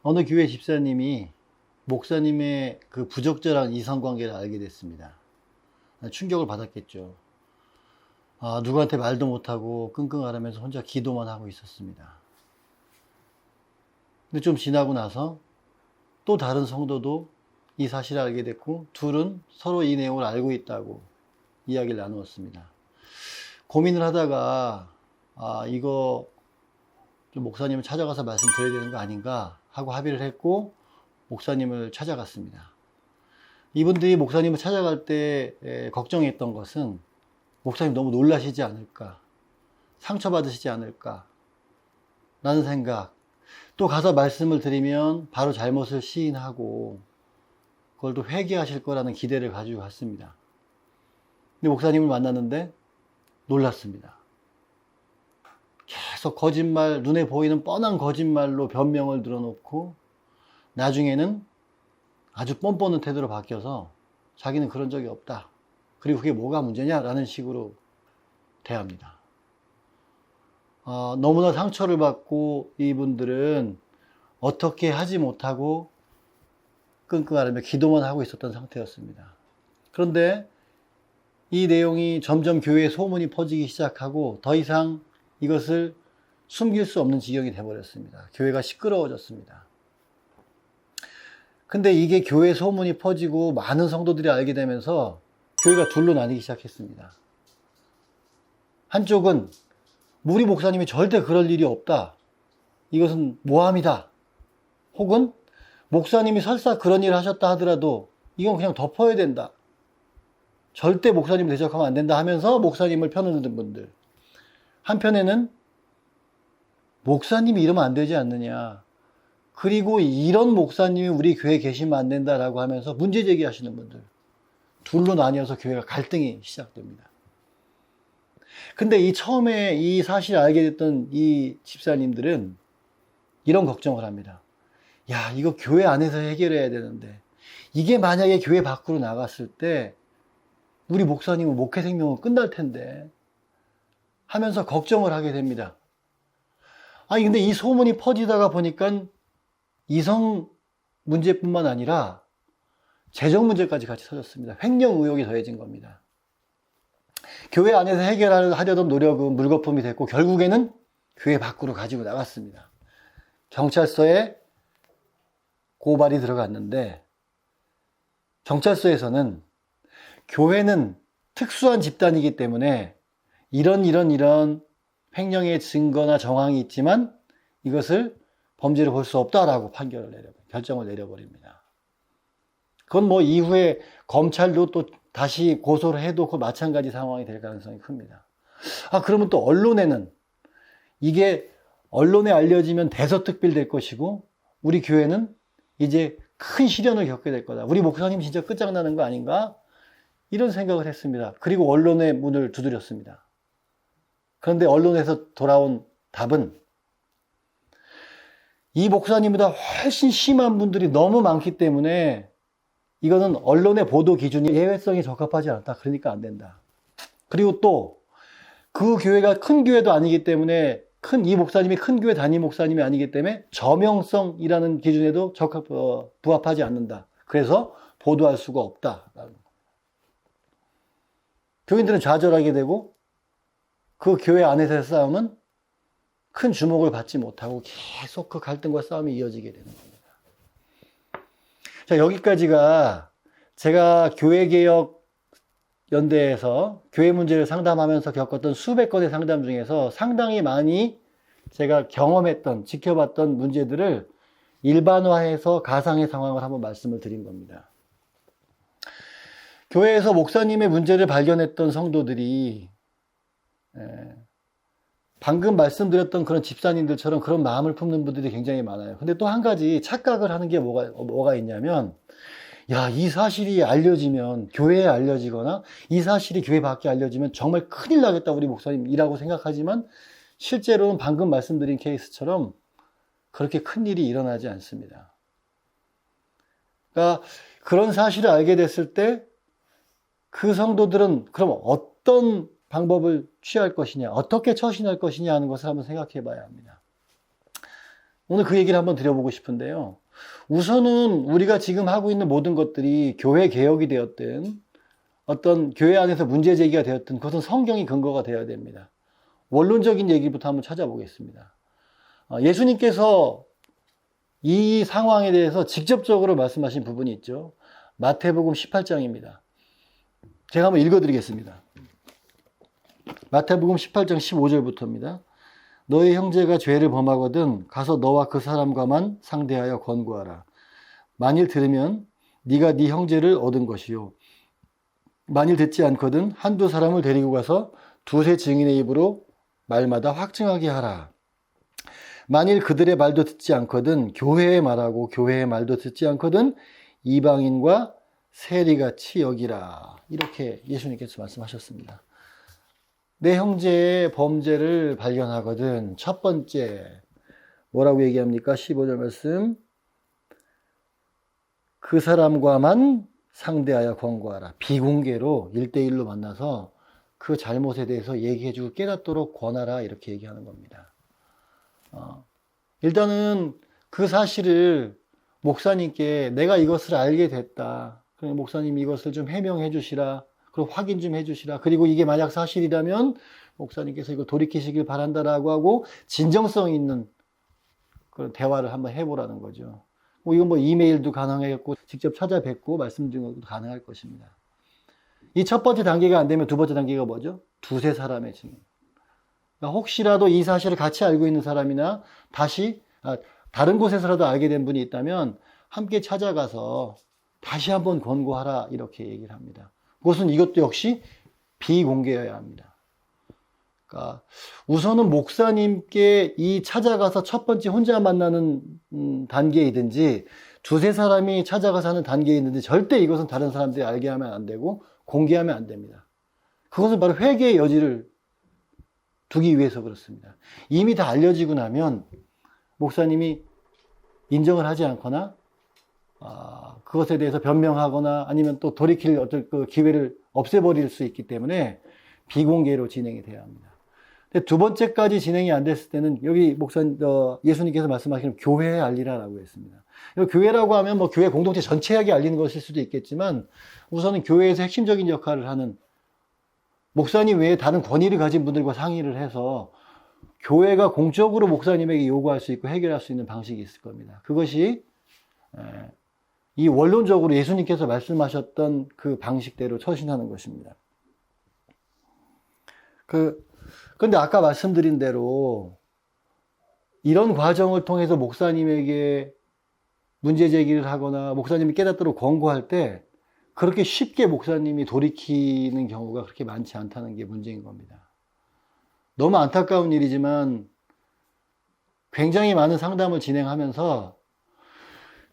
어느 교회 집사님이 목사님의 그 부적절한 이성관계를 알게 됐습니다. 충격을 받았겠죠. 누구한테 말도 못하고 끙끙 앓으면서 혼자 기도만 하고 있었습니다. 근데 좀 지나고 나서 또 다른 성도도 이 사실을 알게 됐고, 둘은 서로 이 내용을 알고 있다고 이야기를 나누었습니다. 고민을 하다가 이거 좀 목사님을 찾아가서 말씀드려야 되는 거 아닌가 하고 합의를 했고, 목사님을 찾아갔습니다. 이분들이 목사님을 찾아갈 때 걱정했던 것은 목사님 너무 놀라시지 않을까, 상처받으시지 않을까 라는 생각, 또 가서 말씀을 드리면 바로 잘못을 시인하고 그걸 또 회개하실 거라는 기대를 가지고 갔습니다. 근데 목사님을 만났는데 놀랐습니다. 계속 거짓말, 눈에 보이는 뻔한 거짓말로 변명을 늘어놓고 나중에는 아주 뻔뻔한 태도로 바뀌어서 자기는 그런 적이 없다, 그리고 그게 뭐가 문제냐라는 식으로 대합니다. 너무나 상처를 받고 이분들은 어떻게 하지 못하고 끙끙 앓으며 기도만 하고 있었던 상태였습니다. 그런데 이 내용이 점점 교회에 소문이 퍼지기 시작하고 더 이상 이것을 숨길 수 없는 지경이 되어버렸습니다. 교회가 시끄러워졌습니다. 근데 이게 교회 소문이 퍼지고 많은 성도들이 알게 되면서 교회가 둘로 나뉘기 시작했습니다. 한쪽은 우리 목사님이 절대 그럴 일이 없다, 이것은 모함이다, 혹은 목사님이 설사 그런 일을 하셨다 하더라도 이건 그냥 덮어야 된다, 절대 목사님 대적하면 안 된다 하면서 목사님을 편을 든 분들, 한편에는 목사님이 이러면 안 되지 않느냐, 그리고 이런 목사님이 우리 교회에 계시면 안 된다라고 하면서 문제 제기하시는 분들, 둘로 나뉘어서 교회가 갈등이 시작됩니다. 근데 이 처음에 이 사실을 알게 됐던 이 집사님들은 이런 걱정을 합니다. 야, 이거 교회 안에서 해결해야 되는데 이게 만약에 교회 밖으로 나갔을 때 우리 목사님은 목회 생명은 끝날 텐데 하면서 걱정을 하게 됩니다. 근데 이 소문이 퍼지다가 보니까 이성 문제뿐만 아니라 재정 문제까지 같이 터졌습니다. 횡령 의혹이 더해진 겁니다. 교회 안에서 해결하려던 노력은 물거품이 됐고 결국에는 교회 밖으로 가지고 나갔습니다. 경찰서에 고발이 들어갔는데, 경찰서에서는 교회는 특수한 집단이기 때문에 이런 횡령의 증거나 정황이 있지만 이것을 범죄로 볼 수 없다라고 결정을 내려버립니다. 그건 뭐 이후에 검찰도 또 다시 고소를 해도 그 마찬가지 상황이 될 가능성이 큽니다. 그러면 또 언론에는 이게 언론에 알려지면 대서특필 될 것이고 우리 교회는 이제 큰 시련을 겪게 될 거다, 우리 목사님 진짜 끝장나는 거 아닌가, 이런 생각을 했습니다. 그리고 언론의 문을 두드렸습니다. 그런데 언론에서 돌아온 답은 이 목사님보다 훨씬 심한 분들이 너무 많기 때문에 이거는 언론의 보도 기준이 예외성이 적합하지 않다, 그러니까 안 된다. 그리고 또 그 교회가 큰 교회도 아니기 때문에 이 목사님이 큰 교회 담임 목사님이 아니기 때문에 저명성이라는 기준에도 부합하지 않는다, 그래서 보도할 수가 없다. 교인들은 좌절하게 되고 그 교회 안에서의 싸움은 큰 주목을 받지 못하고 계속 그 갈등과 싸움이 이어지게 되는 겁니다. 자, 여기까지가 제가 교회개혁 연대에서 교회 문제를 상담하면서 겪었던 수백 건의 상담 중에서 상당히 많이 제가 경험했던, 지켜봤던 문제들을 일반화해서 가상의 상황을 한번 말씀을 드린 겁니다. 교회에서 목사님의 문제를 발견했던 성도들이 방금 말씀드렸던 그런 집사님들처럼 그런 마음을 품는 분들이 굉장히 많아요. 근데 또 한 가지 착각을 하는 게 뭐가 있냐면, 이 사실이 알려지면, 교회에 알려지거나 이 사실이 교회 밖에 알려지면 정말 큰일 나겠다 우리 목사님이라고 생각하지만 실제로는 방금 말씀드린 케이스처럼 그렇게 큰 일이 일어나지 않습니다. 그러니까 그런 사실을 알게 됐을 때 그 성도들은 그럼 어떤 방법을 취할 것이냐, 어떻게 처신할 것이냐 하는 것을 한번 생각해 봐야 합니다. 오늘 그 얘기를 한번 드려보고 싶은데요. 우선은 우리가 지금 하고 있는 모든 것들이 교회 개혁이 되었든 어떤 교회 안에서 문제 제기가 되었든 그것은 성경이 근거가 되어야 됩니다. 원론적인 얘기부터 한번 찾아보겠습니다. 예수님께서 이 상황에 대해서 직접적으로 말씀하신 부분이 있죠. 마태복음 18장입니다. 제가 한번 읽어드리겠습니다. 마태복음 18장 15절부터입니다. 너의 형제가 죄를 범하거든 가서 너와 그 사람과만 상대하여 권고하라. 만일 들으면 네가 네 형제를 얻은 것이요. 만일 듣지 않거든 한두 사람을 데리고 가서 두세 증인의 입으로 말마다 확증하게 하라. 만일 그들의 말도 듣지 않거든 교회의 말하고 교회의 말도 듣지 않거든 이방인과 세리같이 여기라. 이렇게 예수님께서 말씀하셨습니다. 내 형제의 범죄를 발견하거든 첫 번째 뭐라고 얘기합니까? 15절 말씀. 그 사람과만 상대하여 권고하라. 비공개로 1대1로 만나서 그 잘못에 대해서 얘기해주고 깨닫도록 권하라. 이렇게 얘기하는 겁니다. 일단은 그 사실을 목사님께 내가 이것을 알게 됐다. 그럼 목사님 이것을 좀 해명해 주시라. 그리고 확인 좀 해 주시라. 그리고 이게 만약 사실이라면 목사님께서 이거 돌이키시길 바란다라고 하고 진정성 있는 그런 대화를 한번 해보라는 거죠. 이건 뭐 이메일도 가능하겠고 직접 찾아뵙고 말씀드리는 것도 가능할 것입니다. 이 첫 번째 단계가 안 되면 두 번째 단계가 뭐죠? 두세 사람의 증인. 그러니까 혹시라도 이 사실을 같이 알고 있는 사람이나 다른 곳에서라도 알게 된 분이 있다면 함께 찾아가서 다시 한번 권고하라 이렇게 얘기를 합니다. 그것은 이것도 역시 비공개여야 합니다. 그러니까 우선은 목사님께 이 찾아가서 첫 번째 혼자 만나는 단계이든지 두세 사람이 찾아가서 하는 단계이든지 절대 이것은 다른 사람들이 알게 하면 안 되고 공개하면 안 됩니다. 그것은 바로 회개의 여지를 두기 위해서 그렇습니다. 이미 다 알려지고 나면 목사님이 인정을 하지 않거나 그것에 대해서 변명하거나 아니면 또 돌이킬 어떤 그 기회를 없애버릴 수 있기 때문에 비공개로 진행이 돼야 합니다. 근데 두 번째까지 진행이 안 됐을 때는 여기 예수님께서 말씀하시는 교회에 알리라라고 했습니다. 교회라고 하면 뭐 교회 공동체 전체에게 알리는 것일 수도 있겠지만 우선은 교회에서 핵심적인 역할을 하는 목사님 외에 다른 권위를 가진 분들과 상의를 해서 교회가 공적으로 목사님에게 요구할 수 있고 해결할 수 있는 방식이 있을 겁니다. 그것이 이 원론적으로 예수님께서 말씀하셨던 그 방식대로 처신하는 것입니다. 그런데 아까 말씀드린 대로 이런 과정을 통해서 목사님에게 문제 제기를 하거나 목사님이 깨닫도록 권고할 때 그렇게 쉽게 목사님이 돌이키는 경우가 그렇게 많지 않다는 게 문제인 겁니다. 너무 안타까운 일이지만 굉장히 많은 상담을 진행하면서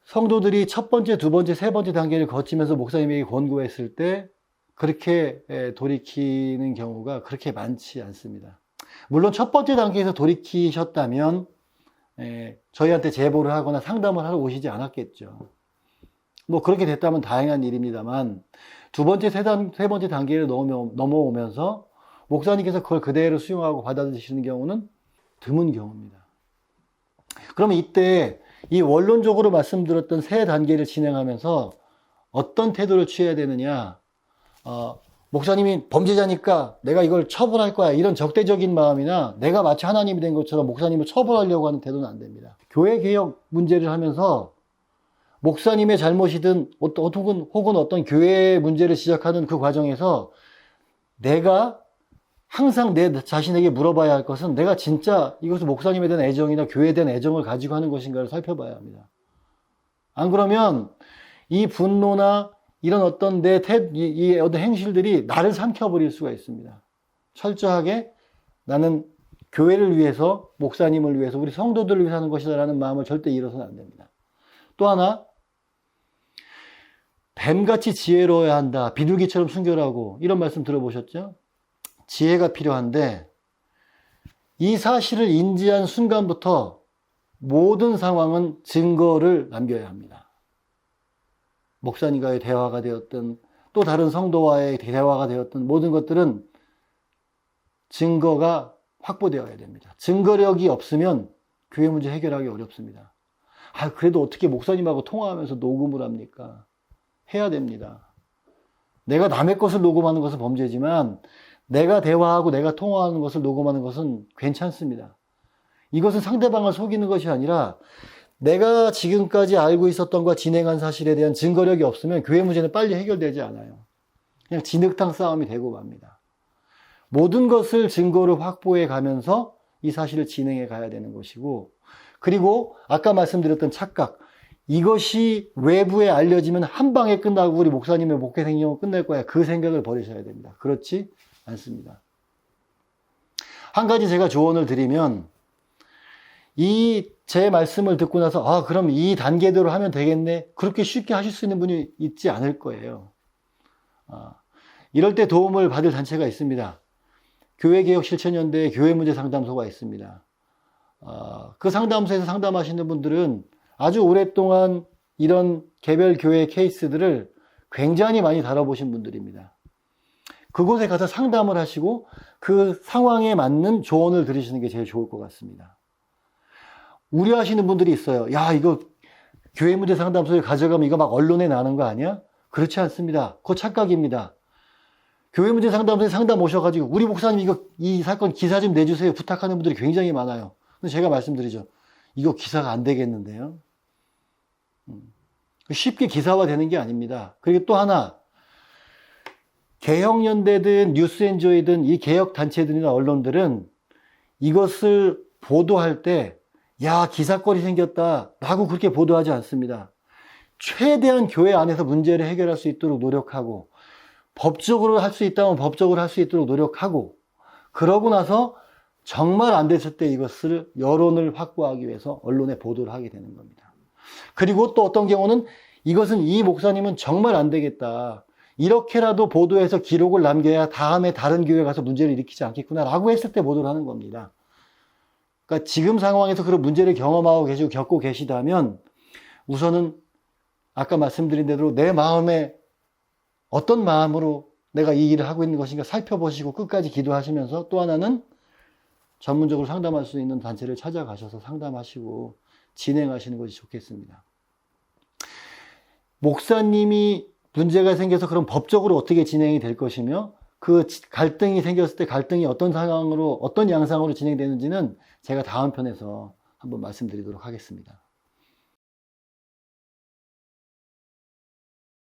성도들이 첫 번째, 두 번째, 세 번째 단계를 거치면서 목사님에게 권고했을 때 그렇게 돌이키는 경우가 그렇게 많지 않습니다. 물론 첫 번째 단계에서 돌이키셨다면 저희한테 제보를 하거나 상담을 하러 오시지 않았겠죠. 뭐 그렇게 됐다면 다행한 일입니다만 두 번째, 세 번째 단계를 넘어오면서 목사님께서 그걸 그대로 수용하고 받아들이시는 경우는 드문 경우입니다. 그러면 이때 이 원론적으로 말씀드렸던 세 단계를 진행하면서 어떤 태도를 취해야 되느냐? 목사님이 범죄자니까 내가 이걸 처벌할 거야. 이런 적대적인 마음이나 내가 마치 하나님이 된 것처럼 목사님을 처벌하려고 하는 태도는 안 됩니다. 교회 개혁 문제를 하면서 목사님의 잘못이든 혹은 어떤 교회의 문제를 시작하는 그 과정에서 내가 항상 내 자신에게 물어봐야 할 것은 내가 진짜 이것을 목사님에 대한 애정이나 교회에 대한 애정을 가지고 하는 것인가를 살펴봐야 합니다. 안 그러면 이 분노나 이런 어떤 이 어떤 행실들이 나를 삼켜버릴 수가 있습니다. 철저하게 나는 교회를 위해서, 목사님을 위해서, 우리 성도들을 위해서 하는 것이다라는 마음을 절대 잃어서는 안 됩니다. 또 하나, 뱀같이 지혜로워야 한다. 비둘기처럼 순결하고 이런 말씀 들어보셨죠? 지혜가 필요한데 이 사실을 인지한 순간부터 모든 상황은 증거를 남겨야 합니다. 목사님과의 대화가 되었든 또 다른 성도와의 대화가 되었든 모든 것들은 증거가 확보되어야 됩니다. 증거력이 없으면 교회 문제 해결하기 어렵습니다. 그래도 어떻게 목사님하고 통화하면서 녹음을 합니까? 해야 됩니다. 내가 남의 것을 녹음하는 것은 범죄지만 내가 대화하고 내가 통화하는 것을 녹음하는 것은 괜찮습니다. 이것은 상대방을 속이는 것이 아니라 내가 지금까지 알고 있었던 것과 진행한 사실에 대한 증거력이 없으면 교회 문제는 빨리 해결되지 않아요. 그냥 진흙탕 싸움이 되고 맙니다. 모든 것을 증거로 확보해 가면서 이 사실을 진행해 가야 되는 것이고, 그리고 아까 말씀드렸던 착각, 이것이 외부에 알려지면 한 방에 끝나고 우리 목사님의 목회 생명은 끝날 거야. 그 생각을 버리셔야 됩니다. 그렇지 않습니다. 한 가지 제가 조언을 드리면, 제 말씀을 듣고 나서 그럼 이 단계대로 하면 되겠네, 그렇게 쉽게 하실 수 있는 분이 있지 않을 거예요. 이럴 때 도움을 받을 단체가 있습니다. 교회개혁실천연대에 교회문제상담소가 있습니다. 그 상담소에서 상담하시는 분들은 아주 오랫동안 이런 개별 교회 케이스들을 굉장히 많이 다뤄보신 분들입니다. 그곳에 가서 상담을 하시고 그 상황에 맞는 조언을 들으시는 게 제일 좋을 것 같습니다. 우려하시는 분들이 있어요. 이거 교회 문제 상담소에 가져가면 이거 막 언론에 나는 거 아니야? 그렇지 않습니다. 그거 착각입니다. 교회 문제 상담소에 상담 오셔가지고 우리 목사님 이 사건 기사 좀 내주세요 부탁하는 분들이 굉장히 많아요. 근데 제가 말씀드리죠. 이거 기사가 안 되겠는데요. 쉽게 기사화 되는 게 아닙니다. 그리고 또 하나, 개혁연대든 뉴스엔조이든 이 개혁단체들이나 언론들은 이것을 보도할 때 기사거리 생겼다 라고 그렇게 보도하지 않습니다. 최대한 교회 안에서 문제를 해결할 수 있도록 노력하고, 법적으로 할 수 있다면 법적으로 할 수 있도록 노력하고, 그러고 나서 정말 안 됐을 때 이것을 여론을 확보하기 위해서 언론에 보도를 하게 되는 겁니다. 그리고 또 어떤 경우는 이것은 이 목사님은 정말 안 되겠다, 이렇게라도 보도해서 기록을 남겨야 다음에 다른 교회 가서 문제를 일으키지 않겠구나 라고 했을 때 보도를 하는 겁니다. 그러니까 지금 상황에서 그런 문제를 경험하고 계시고 겪고 계시다면 우선은 아까 말씀드린 대로 내 마음에 어떤 마음으로 내가 이 일을 하고 있는 것인가 살펴보시고 끝까지 기도하시면서, 또 하나는 전문적으로 상담할 수 있는 단체를 찾아가셔서 상담하시고 진행하시는 것이 좋겠습니다. 목사님이 문제가 생겨서 그럼 법적으로 어떻게 진행이 될 것이며, 그 갈등이 생겼을 때 갈등이 어떤 상황으로, 어떤 양상으로 진행되는지는 제가 다음 편에서 한번 말씀드리도록 하겠습니다.